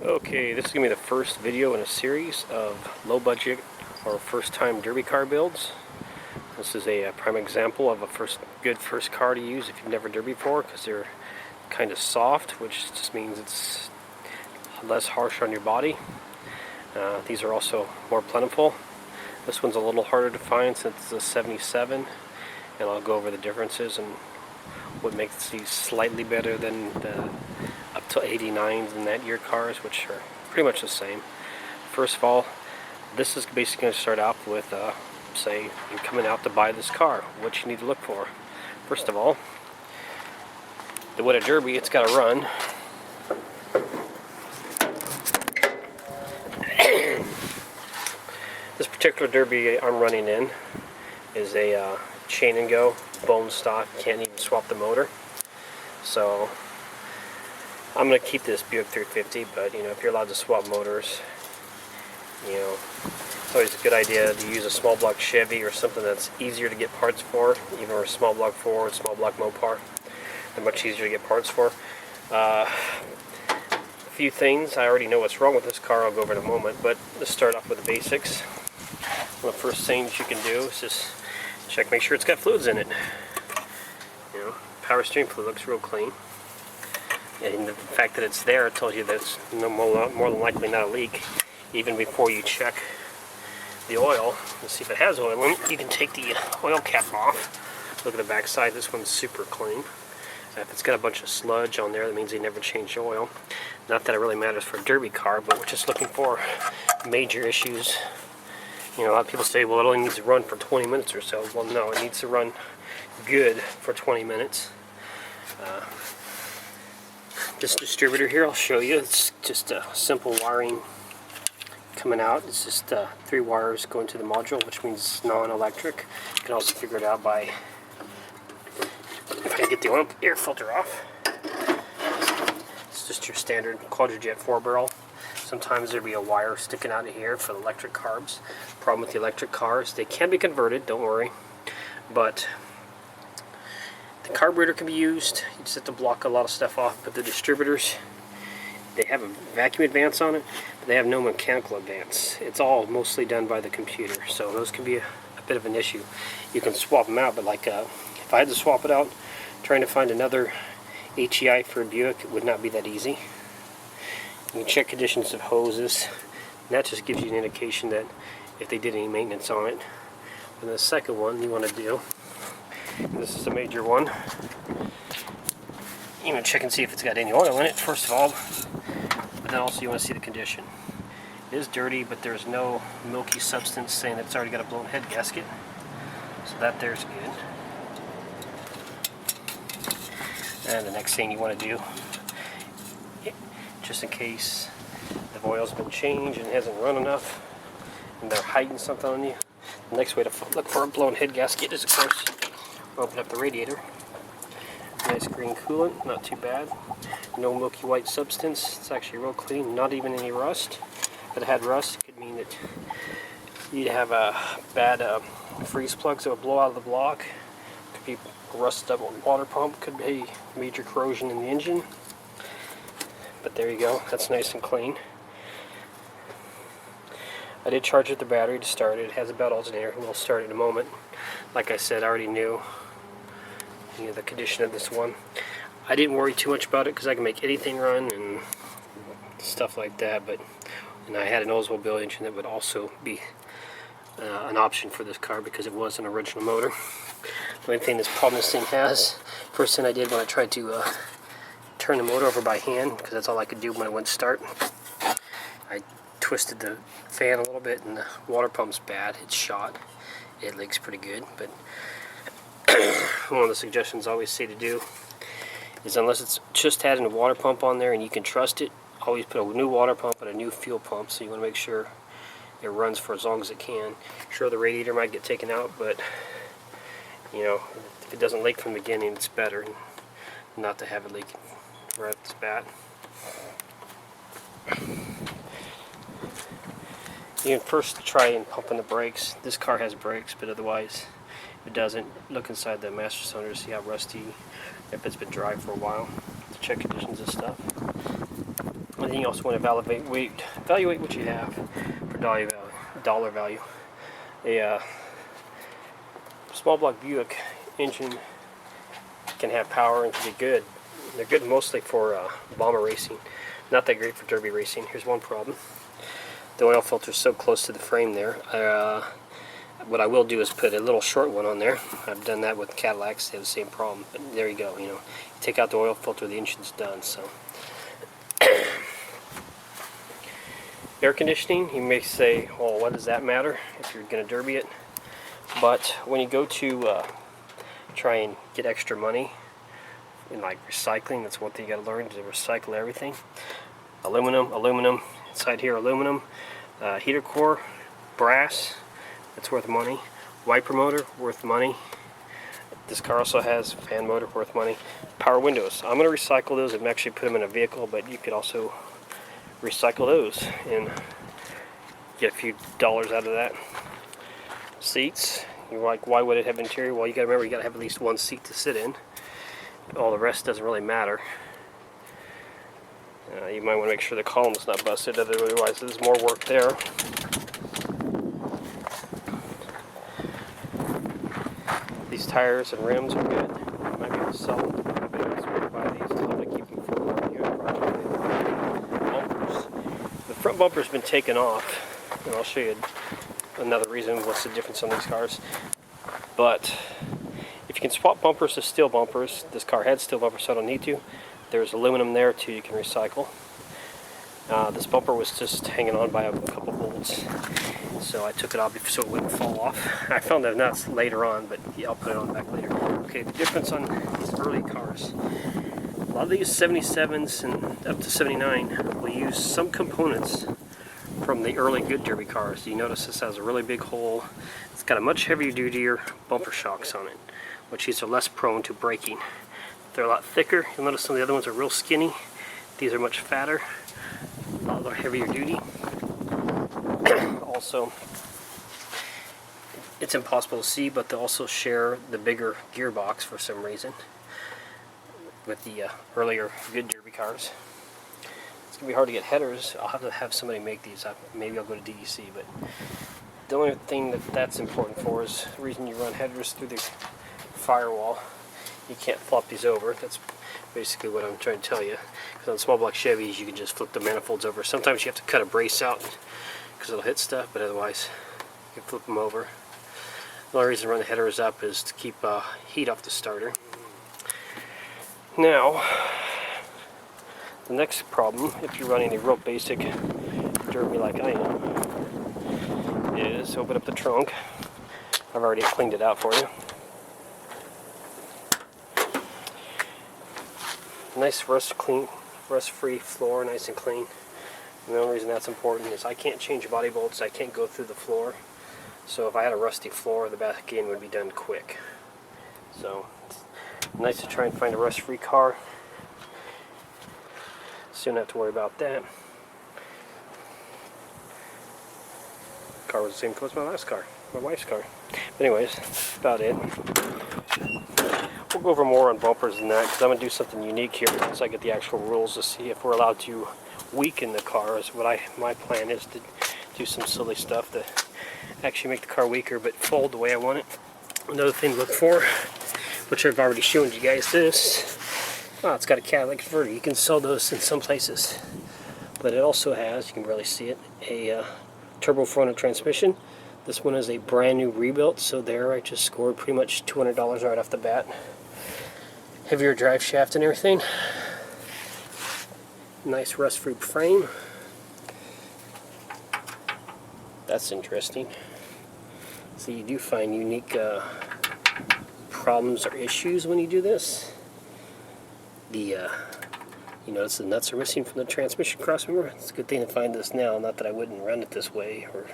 Okay, this is going to be the first video in a series of low budget or first time derby car builds. This is a prime example of a good first car to use if you've never derby before, because they're kind of soft, which just means it's less harsh on your body. These are also more plentiful. This one's a little harder to find since it's a 77, and I'll go over the differences and what makes these slightly better than the up to 89s and that year cars, which are pretty much the same. First of all, this is basically going to start out with say you're coming out to buy this car, what you need to look for. First of all, with a derby, it's got to run. This particular derby I'm running in is a chain and go, bone stock, can't even swap the motor. So I'm going to keep this Buick 350, but if you're allowed to swap motors, it's always a good idea to use a small block Chevy or something that's easier to get parts for, even a small block Ford, small block Mopar. They're much easier to get parts for. A few things, I already know what's wrong with this car, I'll go over in a moment, but let's start off with the basics. One of the first things you can do is just make sure it's got fluids in it. Power steering fluid looks real clean. And the fact that it's there tells you that it's more than likely not a leak. Even before you check the oil and see if it has oil in it, you can take the oil cap off. Look at the back side, this one's super clean. If it's got a bunch of sludge on there, that means they never changed oil. Not that it really matters for a derby car, but we're just looking for major issues. A lot of people say, well, it only needs to run for 20 minutes or so. Well, no, it needs to run good for 20 minutes. This distributor here, I'll show you. It's just a simple wiring coming out. It's just 3 wires going to the module, which means it's non-electric. You can also figure it out by, if I can get the air filter off. It's just your standard Quadrajet 4-barrel. Sometimes there'll be a wire sticking out of here for the electric carbs. Problem with the electric cars, they can be converted, don't worry. But the carburetor can be used. You just have to block a lot of stuff off. But the distributors, they have a vacuum advance on it, but they have no mechanical advance. It's all mostly done by the computer, so those can be a bit of an issue. You can swap them out, but like if I had to swap it out, trying to find another HEI for a Buick, it would not be that easy. You can check conditions of hoses, and that just gives you an indication that if they did any maintenance on it. And the second one you want to do, and this is a major one, you want to check and see if it's got any oil in it, first of all, but then also you want to see the condition. It is dirty, but there's no milky substance saying it's already got a blown head gasket, so that there's good. And the next thing you want to do, just in case the oil's been changed and it hasn't run enough and they're hiding something on you, the next way to look for a blown head gasket is, of course, open up the radiator. Nice green coolant, not too bad. No milky white substance, it's actually real clean, not even any rust. If it had rust, it could mean that you'd have a bad freeze plugs that would blow out of the block. Could be a rusted up water pump, could be major corrosion in the engine. But there you go, that's nice and clean. I did charge it the battery to start it. It has a belt alternator, and we'll start it in a moment. Like I said, I already knew the condition of this one. I didn't worry too much about it because I can make anything run and stuff like that. And I had an Oldsmobile engine that would also be an option for this car because it was an original motor. The only thing this thing has, first thing I did when I tried to turn the motor over by hand, because that's all I could do when it went to start, I twisted the fan a little bit and the water pump's bad. It's shot. It leaks pretty good, but one of the suggestions I always say to do is, unless it's just had a water pump on there and you can trust it, always put a new water pump and a new fuel pump, so you want to make sure it runs for as long as it can. Sure, the radiator might get taken out, but if it doesn't leak from the beginning, it's better not to have it leak right off the bat. You can first try and pump in the brakes. This car has brakes, but otherwise if it doesn't, look inside the master cylinder to see how rusty, if it's been dry for a while, to check conditions and stuff. And And then you also want to evaluate what you have for dollar value. A small block Buick engine can have power and can be good. They're good mostly for bomber racing. Not that great for derby racing. Here's one problem. The oil filter is so close to the frame there. What I will do is put a little short one on there. I've done that with Cadillacs. They have the same problem. But there you go. You know, you take out the oil filter, the engine's done. So, air conditioning. You may say, "Well, what does that matter if you're going to derby it?" But when you go to try and get extra money in like recycling, that's one thing you got to learn, to recycle everything. Aluminum. Inside here, aluminum. Heater core, brass. That's worth money. Wiper motor, worth money. This car also has fan motor, worth money. Power windows. I'm going to recycle those and actually put them in a vehicle, but you could also recycle those and get a few dollars out of that. Seats. You're like, why would it have interior? Well, you got to remember, you got to have at least one seat to sit in. All the rest doesn't really matter. You might want to make sure the column's not busted, otherwise there's more work there. These tires and rims are good. You might be able to sell them. I've been inspired by these to help keep them from here. Bumpers. The front bumper's been taken off, and I'll show you another reason what's the difference on these cars. But if you can swap bumpers to steel bumpers, this car had steel bumpers, so I don't need to. There's aluminum there too, you can recycle. This bumper was just hanging on by a couple bolts, so I took it off so it wouldn't fall off. I found that nuts later on, but yeah, I'll put it on back later. Okay, the difference on these early cars. A lot of these 77s and up to 79 will use some components from the early good derby cars. You notice this has a really big hole. It's got a much heavier duty bumper shocks on it, which these are less prone to breaking. They're a lot thicker. You'll notice some of the other ones are real skinny. These are much fatter, a lot heavier duty. Also, it's impossible to see, but they also share the bigger gearbox for some reason with the earlier good derby cars. It's going to be hard to get headers. I'll have to have somebody make these. Maybe I'll go to DEC, but the only thing that's important for is the reason you run headers through the firewall. You can't flop these over. That's basically what I'm trying to tell you. Because on small block Chevys, you can just flip the manifolds over. Sometimes you have to cut a brace out because it'll hit stuff, but otherwise you can flip them over. The only reason to run the headers up is to keep heat off the starter. Now, the next problem, if you're running a real basic derby like I am, is open up the trunk. I've already cleaned it out for you. Nice rust-free floor, nice and clean. And the only reason that's important is I can't change body bolts, I can't go through the floor. So if I had a rusty floor, the back end would be done quick. So it's nice to try and find a rust-free car. So you don't have to worry about that. Car was the same as my last car, my wife's car. But anyways, that's about it. We'll go over more on bumpers than that because I'm going to do something unique here once I get the actual rules to see if we're allowed to weaken the car. My plan is to do some silly stuff to actually make the car weaker but fold the way I want it. Another thing to look for, which I've already shown you guys this. Oh, it's got a catalytic converter. You can sell those in some places. But it also has, you can barely see it, a turbo front transmission. This one is a brand new rebuilt, so there I just scored pretty much $200 right off the bat. Heavier drive shaft and everything. Nice rust-free frame. That's interesting. So you do find unique problems or issues when you do this. You notice the nuts are missing from the transmission crossmember. It's a good thing to find this now. Not that I wouldn't run it this way or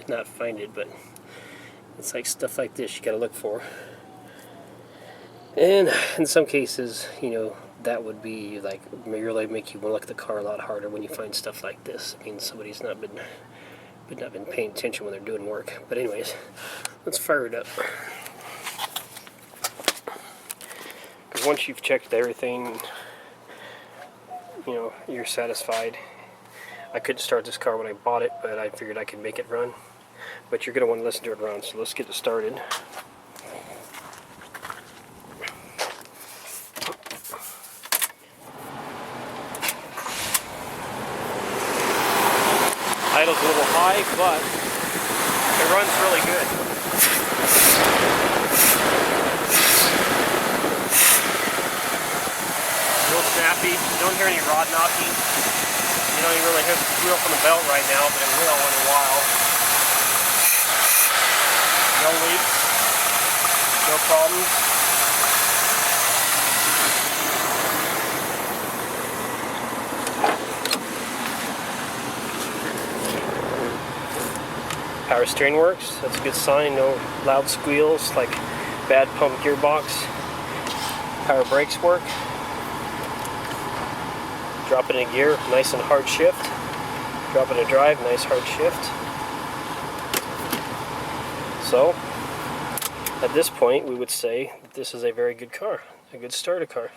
not find it, but it's like stuff like this you gotta look for. And in some cases, that would be like really make you look at the car a lot harder when you find stuff like this. I mean, somebody's not been paying attention when they're doing work. But anyways, let's fire it up. Because once you've checked everything, you're satisfied, I couldn't start this car when I bought it, but I figured I could make it run. But you're going to want to listen to it run, so let's get it started. Idle's a little high, but it runs really good. Real snappy. You don't hear any rod knocking. You don't even really hear the wheel from the belt right now, but it will in a while. No leaks. No problems. Power steering works, that's a good sign. No loud squeals like bad pump gearbox. Power brakes work. Drop it in gear, nice and hard shift. Drop it in drive, nice hard shift. So, at this point we would say that this is a very good car, a good starter car.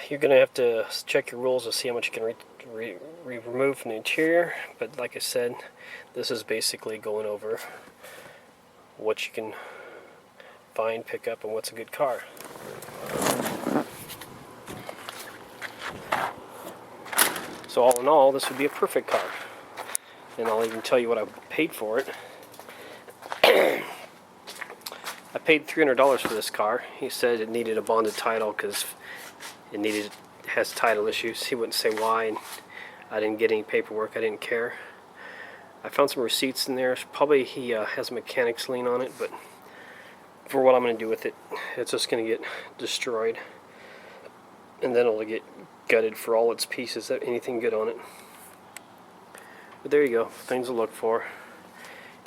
You're going to have to check your rules to see how much you can remove from the interior, but like I said, this is basically going over what you can find, pick up, and what's a good car. So all in all, this would be a perfect car. And I'll even tell you what I paid for it. I paid $300 for this car. He said it needed a bonded title because it has title issues. He wouldn't say why, and I didn't get any paperwork. I didn't care. I found some receipts in there. Probably he has a mechanic's lien on it, but for what I'm going to do with it, it's just going to get destroyed, and then it'll get gutted for all its pieces, anything good on it. But there you go, things to look for.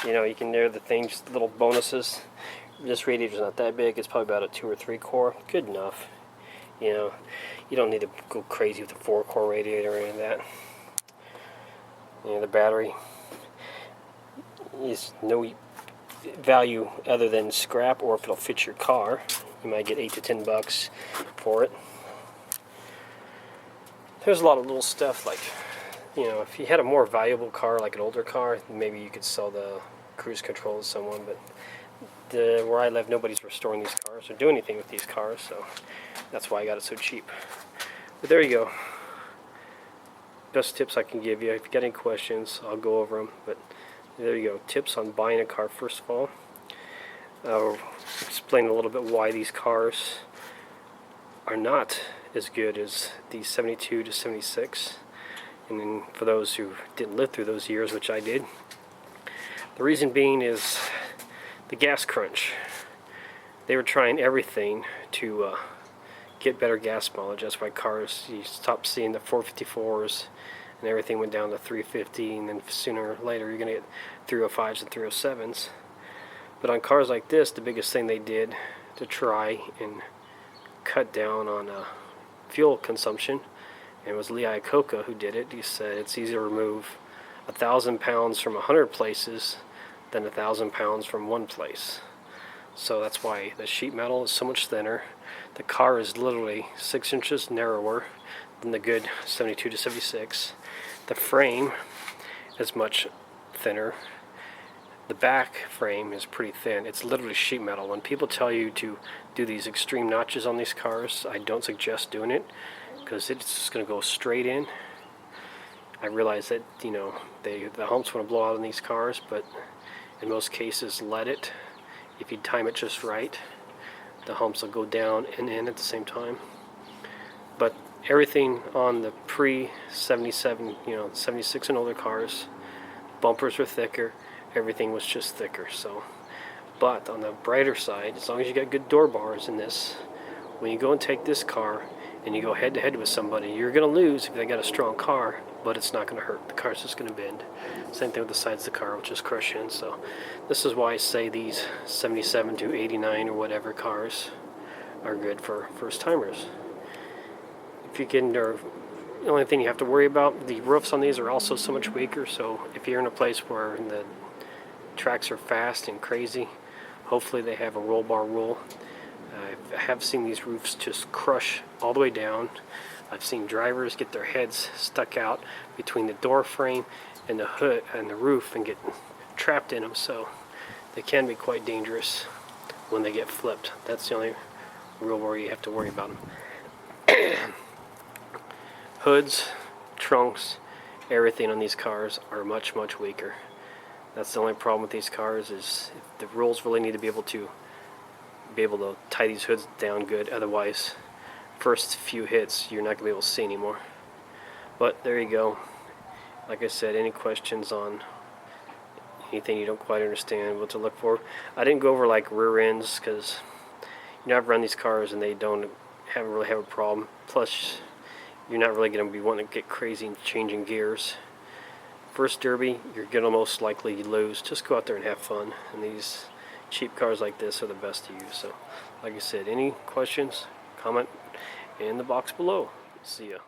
You know, you can hear the things, little bonuses. This radiator's not that big. It's probably about a 2 or 3 core. Good enough. You know, you don't need to go crazy with a 4-core radiator or any of that. You know, the battery is no value other than scrap, or if it'll fit your car, you might get $8 to $10 for it. There's a lot of little stuff like, you know, if you had a more valuable car, like an older car, maybe you could sell the cruise control to someone, but where I live, nobody's restoring these cars or doing anything with these cars, so that's why I got it so cheap. But there you go. Best tips I can give you. If you got any questions, I'll go over them. But there you go. Tips on buying a car, first of all. I'll explain a little bit why these cars are not as good as the 72 to 76. And then for those who didn't live through those years, which I did, the reason being is the gas crunch. They were trying everything to get better gas mileage. That's why cars, you stopped seeing the 454s and everything went down to 350, and then sooner or later you're going to get 305s and 307s. But on cars like this, the biggest thing they did to try and cut down on fuel consumption, and it was Lee Iacocca who did it. He said it's easier to remove 1,000 pounds from 100 places than 1,000 pounds from one place. So that's why the sheet metal is so much thinner. The car is literally 6 inches narrower than the good 72 to 76. The frame is much thinner. The back frame is pretty thin. It's literally sheet metal. When people tell you to do these extreme notches on these cars, I don't suggest doing it because it's just going to go straight in. I realize that, you know, the humps want to blow out on these cars, but in most cases, let it. If you time it just right, the humps will go down and in at the same time. But everything on the pre-77, you know, 76 and older cars, bumpers were thicker, everything was just thicker. So, but on the brighter side, as long as you got good door bars in this, when you go and take this car and you go head to head with somebody, you're going to lose if they got a strong car, but it's not going to hurt. The car's just going to bend. Same thing with the sides of the car, which is crush in. So this is why I say these 77 to 89 or whatever cars are good for first timers. If you can, the only thing you have to worry about, the roofs on these are also so much weaker, so if you're in a place where the tracks are fast and crazy, hopefully they have a roll bar rule. I have seen these roofs just crush all the way down. I've seen drivers get their heads stuck out between the door frame and the hood and the roof and get trapped in them, so they can be quite dangerous when they get flipped. That's the only real worry you have to worry about them. Hoods, trunks, everything on these cars are much weaker. That's the only problem with these cars, is the rules really need to be able to tie these hoods down good. Otherwise, first few hits you're not going to be able to see anymore. But there you go. Like I said, any questions on anything you don't quite understand, what to look for. I didn't go over like rear ends, because I've run these cars and they don't really have a problem. Plus, you're not really going to be wanting to get crazy and changing gears. First derby, you're going to most likely lose. Just go out there and have fun. And these cheap cars like this are the best to use. So, like I said, any questions, comment in the box below. See ya.